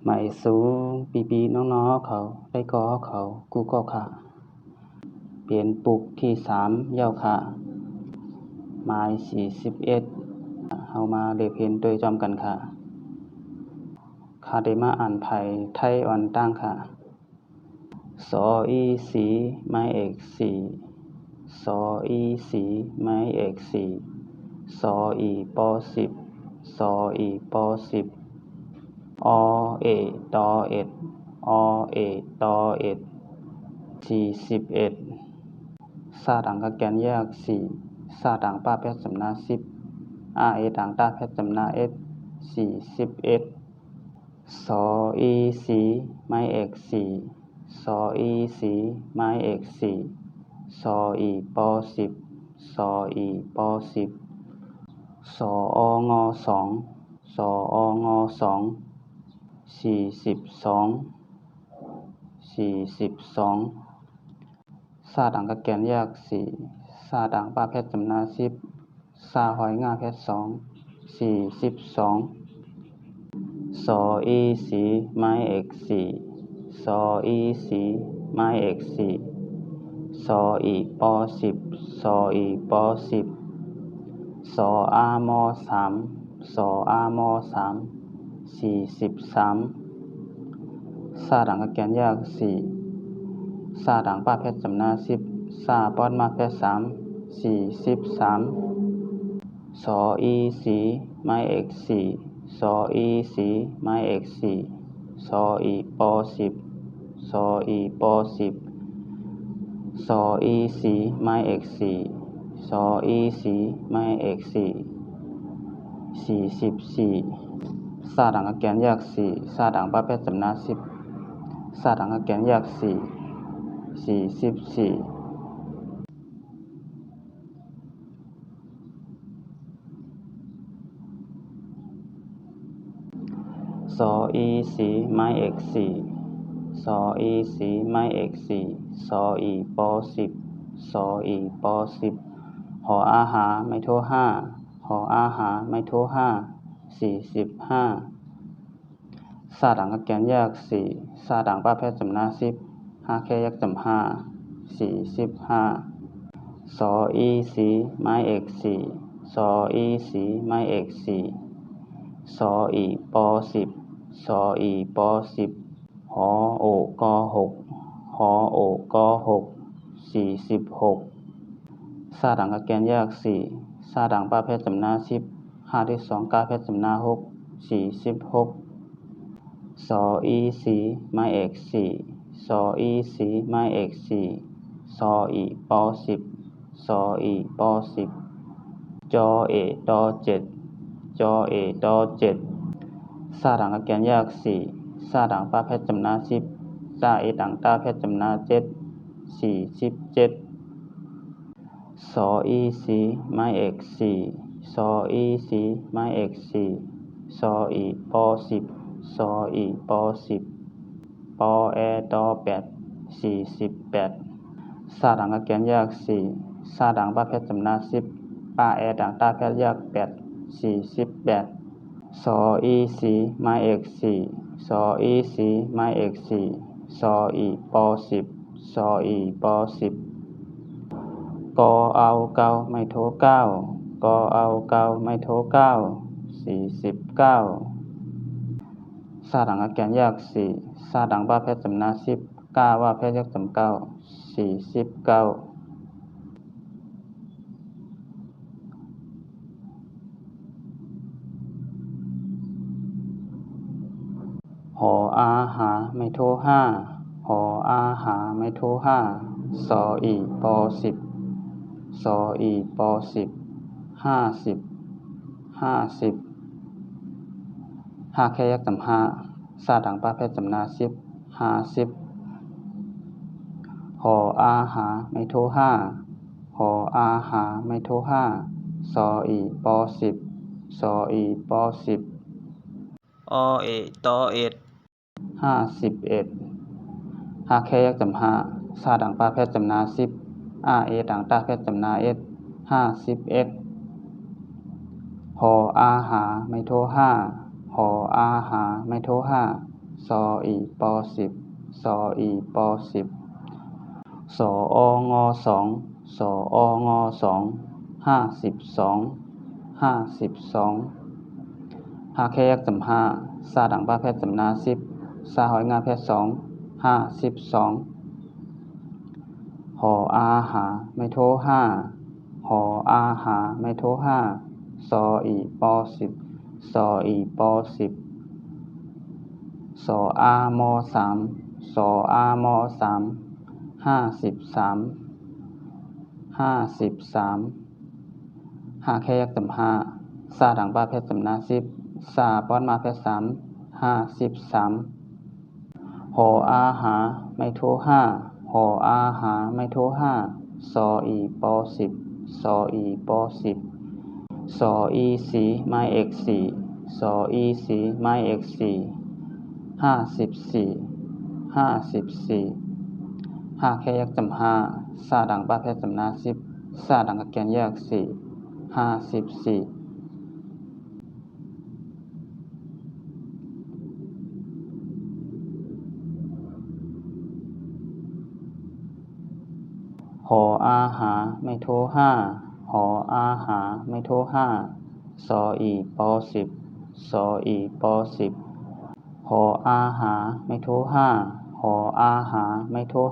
หมายสูงปีน้องๆเขาได้กอเขากูก็ค่ะเปลี่ยนปุกที่3เย้าค่ะหมาย41เฮามาเรียนเพียนโดยจอมกันค่ะข้าได้มาอ่านไผไทยอ่อนตั้งค่ะสออีสีไม้เอก4สออีสีไม้เอก4สออีป10สออีป10อเอกตอเอ็ดอเอกตอเอ็ด41ซาดังกะแกนแยก4ซาดังป้าแพทย์สำนา10อาเอดังตาแพทย์สำนา41สออีสีไม้เอก4สออีสีไม้เอก4สออีป10สออีป10สอง2สอง2 42ซาดังกะแกนแยก4ซาดังป้าแพทย์สำนา10ซาหอยง่าแพทย์2 42สออีสีไม้เอก4สออีสีไม้เอก4สออีป10สออีป10สออามอ3สออามอ3 43ซาดังกะแกนแยก4ซาดังป้าแพทย์สำนา10ซาป้อนมาแพทย์43สออีสีไม้เอก4สออีสีไม้เอก4สออีป10สออีป10สออีสีไม้เอก4สออีสีไม้เอก44ซาดังกะแกนแยก4ซาดังป้าแพทย์สำนา10ซาดังกะแกนแยก44สออีสีไม้เอก4สออีสีไม้เอก4สออีป10สออีป10หออาหาไม่โท5หออาหาไม่โท45ซาดังกะแกนแยก4ซาดังป้าแพทย์สำนา10 5แค่ยักจำ45สออีสีไม้เอก4สออีสีไม้เอก4สออีป10สออีป10หอโอกอ6หอโอกอ6 46ซาดังกะแกนแยก4ซาดังป้าแพทย์สำนา10 5ที่2กาแพทย์สำนา6 46สออีสีไม้เอก4สออีสีไม้เอก4สออีป10สออีป10จอเอตอ7จอเอตอ7ซาดังกะแกนแยก4ซาดังป้าแพทย์สำนา10ซาเอดังตาแพทย์สำนา47สออีสีไม้เอก4สออีสีไม้เอก4สออีป10สออีป10ปอแอตอ8 48ซาดังกะแกนแยก4ซาดังป้าแพทย์สำนา10ป้าแอดังตาแพทย์แยก8 48สออีสีไม้เอก4สออีสีไม้เอก4สออีป10สออีป10กอเอาเกาไม่โท9กอเอาเกาไม่โท9 49ซาดังกะแกนแยก4ซาดังป้าแพทย์สำนา10ก้าว่าแพทย์ยักจำ9 49หออาหาไม่โท5หออาหาไม่โท5สออีป10สออีป10 505แค่ยักจำ5ซาดังป้าแพทย์สำนา10 50หออาหาไม่โท5หออาหาไม่โท5สออีป10สออีป10อเอตอเอ็ด515แค่ยักจำ5ซาดังป้าแพทย์สำนา10อาเอดังตาแพทย์สำนา51หออาหาไม่โท5หออาหาไม่โท5ส ซออีปอ10ซออีปอ10สอองอ2สอองอ2 52 52หาแคยักจำ5ซาดังป้าแพทย์จำนา10ซาหอยงาแพทย์2 52หออาหาไม่โท5หออาหาไม่โท5ซออีปอ10ซออีปอ10สออามอ3สออามอ3 53 53หาแคยักจำ5ซาดังป้าแพทย์จำนา10ซาป้อนมาแพทย์3 53หออาหาไม่โท5หออาหาไม่โท5ซออีปอ10ซออีปอ10สออีสีไม้เอก4สออีสีไม้เอก4 54 54หาแคยักจำ5ซาดังป้าแพทย์จำนา10ซาดังกะแกนแยก4 54หออาหาไม่โท5หออาหาไม่โท5ซออีปอ10ซออีปอ10หออาหาไม่โท5หออาหาไม่โท55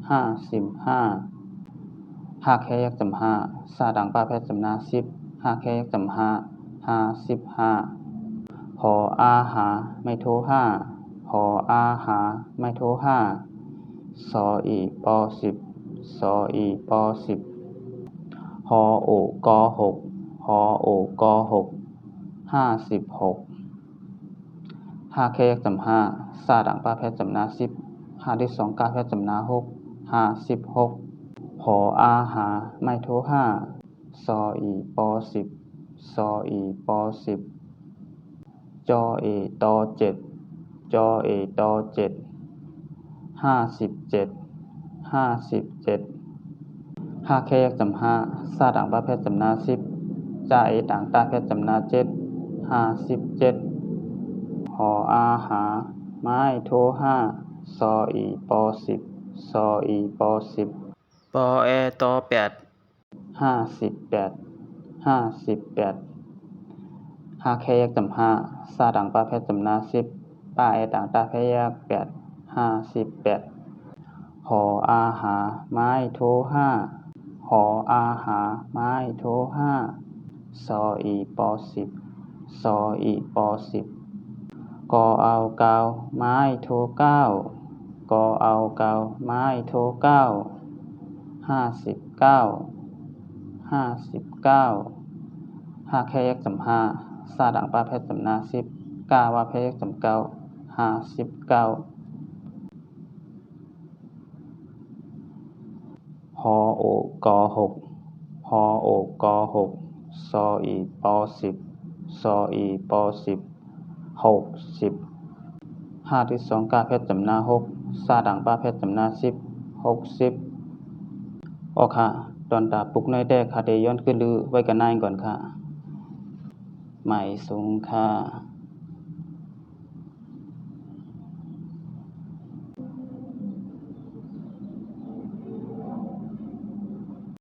55หาแคยักจำ5ซาดังป้าแพทย์จำนา10หาแคยักจำ55หออาหาไม่โท5หออาหาไม่โท5ซออีปอ10ซออีปอ10หอโอกอ6หอโอกอ6 56หาแคยักจำ5ซาดังป้าแพทย์จำนา10หาที่2กาแพทย์จำนา6 56หออาหาไม่โท5ซออีปอ10ซออีปอ10จอเอตอ7จอเอตอ7 57 57หาแคยักจำ5ซาดังป้าแพทย์จำนา10จ่าเอต่างตาแพทย์จำนา7 57หออาหาไม่โท5ซออีปอ10ซออีปอ10ปอแอตอ8 58 58หาแคยักจำซาดังป้าแพทย์จำนา10ป้าแอต่างตาแพทย์แยก8 58หออาหาไม่โท5หออาหาไม่โท5ซออีปอ10ซออีปอ10กอเอาเกาไม้โท9กอเอาเกาไม้โท9 59 59หาแคยักจำซาดังป้าแพทย์จำนา10กาว่าแพยักจำ9 59หอโอกอ6หอโอกอ6ซออีปอ10ซออีปอ10 60หาที่2กาแพทย์จำนา6ซาดังป้าแพทย์จำนา10 60ออกค่ะตอนตาปุกน้อยแดกค่ะเดย้อนขึ้นลือไว้กันนายก่อนค่ะไม่สูงค่ะ